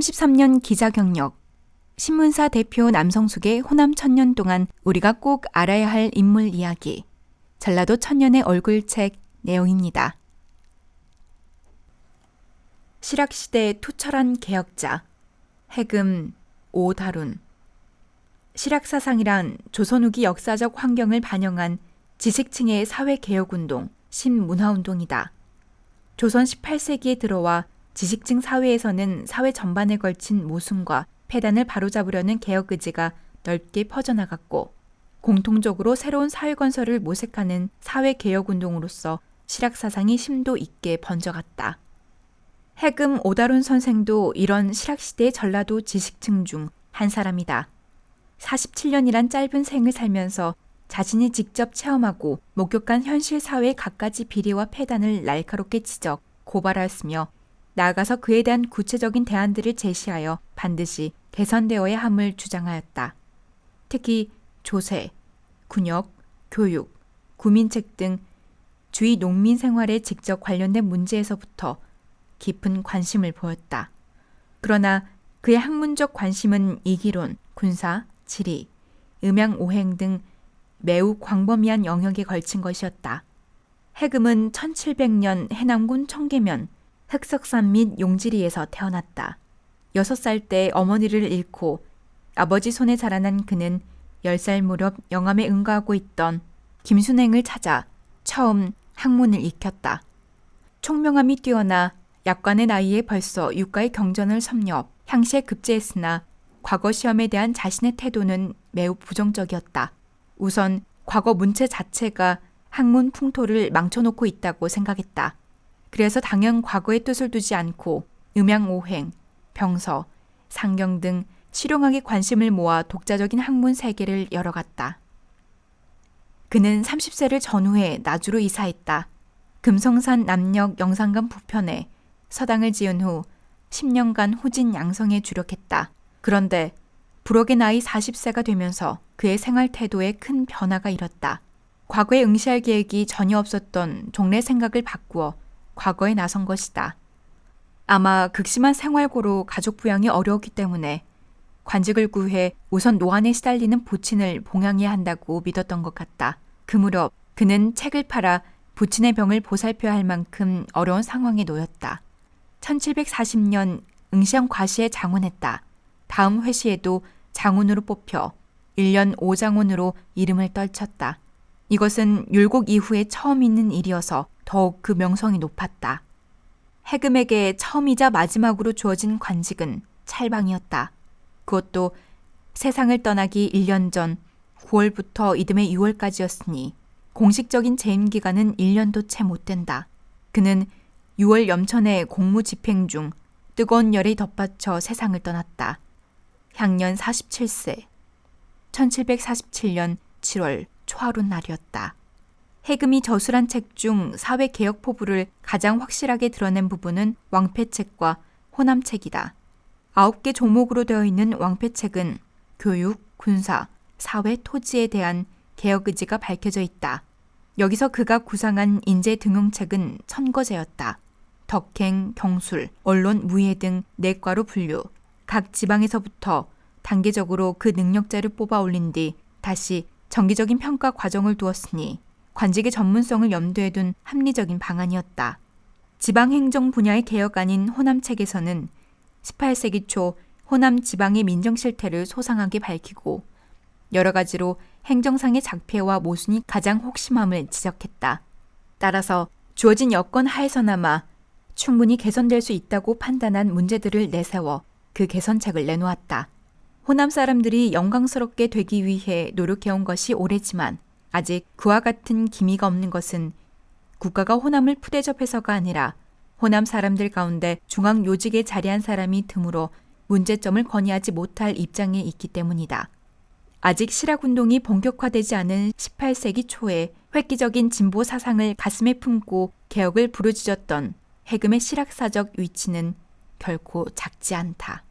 33년 기자 경력, 신문사 대표 남성숙의 호남 천년 동안 우리가 꼭 알아야 할 인물 이야기, 전라도 천년의 얼굴책 내용입니다. 실학시대 투철한 개혁자, 해금 오달훈. 실학사상이란 조선 후기 역사적 환경을 반영한 지식층의 사회개혁운동, 신문화운동이다. 조선 18세기에 들어와 지식층 사회에서는 사회 전반에 걸친 모순과 폐단을 바로잡으려는 개혁 의지가 넓게 퍼져나갔고, 공통적으로 새로운 사회 건설을 모색하는 사회개혁운동으로서 실학사상이 심도 있게 번져갔다. 해금 오달훈 선생도 이런 실학시대의 전라도 지식층 중 한 사람이다. 47년이란 짧은 생을 살면서 자신이 직접 체험하고 목격한 현실 사회의 갖가지 비리와 폐단을 날카롭게 지적, 고발하였으며 나아가서 그에 대한 구체적인 대안들을 제시하여 반드시 개선되어야 함을 주장하였다. 특히 조세, 군역, 교육, 구민책 등 주위 농민 생활에 직접 관련된 문제에서부터 깊은 관심을 보였다. 그러나 그의 학문적 관심은 이기론, 군사, 지리, 음양오행 등 매우 광범위한 영역에 걸친 것이었다. 해금은 1700년 해남군 청계면 흑석산 및 용지리에서 태어났다. 6살 때 어머니를 잃고 아버지 손에 자라난 그는 10살 무렵 영암에 응가하고 있던 김순행을 찾아 처음 학문을 익혔다. 총명함이 뛰어나 약관의 나이에 벌써 유가의 경전을 섭렵, 향시에 급제했으나 과거 시험에 대한 자신의 태도는 매우 부정적이었다. 우선 과거 문체 자체가 학문 풍토를 망쳐놓고 있다고 생각했다. 그래서 당연 과거의 뜻을 두지 않고 음양오행, 병서, 상경 등 실용학에 관심을 모아 독자적인 학문 세계를 열어갔다. 그는 30세를 전후해 나주로 이사했다. 금성산 남녘 영산간 부편에 서당을 지은 후 10년간 후진 양성에 주력했다. 그런데 불혹의 나이 40세가 되면서 그의 생활 태도에 큰 변화가 일었다. 과거에 응시할 계획이 전혀 없었던 종래 생각을 바꾸어 과거에 나선 것이다. 아마 극심한 생활고로 가족 부양이 어려웠기 때문에 관직을 구해 우선 노안에 시달리는 부친을 봉양해야 한다고 믿었던 것 같다. 그 무렵 그는 책을 팔아 부친의 병을 보살펴야 할 만큼 어려운 상황에 놓였다. 1740년 응시한 과시에 장원했다. 다음 회시에도 장운으로 뽑혀 1년 5장원으로 이름을 떨쳤다. 이것은 율곡 이후에 처음 있는 일이어서 더욱 그 명성이 높았다. 해금에게 처음이자 마지막으로 주어진 관직은 찰방이었다. 그것도 세상을 떠나기 1년 전 9월부터 이듬해 6월까지였으니 공식적인 재임 기간은 1년도 채 못 된다. 그는 6월 염천의 공무 집행 중 뜨거운 열이 덧받쳐 세상을 떠났다. 향년 47세, 1747년 7월 초하루 날이었다. 해금이 저술한 책 중 사회개혁 포부를 가장 확실하게 드러낸 부분은 왕패책과 호남책이다. 9개 조목으로 되어 있는 왕패책은 교육, 군사, 사회, 토지에 대한 개혁 의지가 밝혀져 있다. 여기서 그가 구상한 인재 등용책은 천거제였다. 덕행, 경술, 언론, 무예 등 4과로 분류, 각 지방에서부터 단계적으로 그 능력자를 뽑아 올린 뒤 다시 정기적인 평가 과정을 두었으니 관직의 전문성을 염두에 둔 합리적인 방안이었다. 지방행정 분야의 개혁안인 호남책에서는 18세기 초 호남 지방의 민정 실태를 소상하게 밝히고 여러 가지로 행정상의 작폐와 모순이 가장 혹심함을 지적했다. 따라서 주어진 여건 하에서나마 충분히 개선될 수 있다고 판단한 문제들을 내세워 그 개선책을 내놓았다. 호남 사람들이 영광스럽게 되기 위해 노력해온 것이 오래지만 아직 그와 같은 기미가 없는 것은 국가가 호남을 푸대접해서가 아니라 호남 사람들 가운데 중앙 요직에 자리한 사람이 드물어 문제점을 건의하지 못할 입장에 있기 때문이다. 아직 실학운동이 본격화되지 않은 18세기 초에 획기적인 진보 사상을 가슴에 품고 개혁을 부르짖었던 해금의 실학사적 위치는 결코 작지 않다.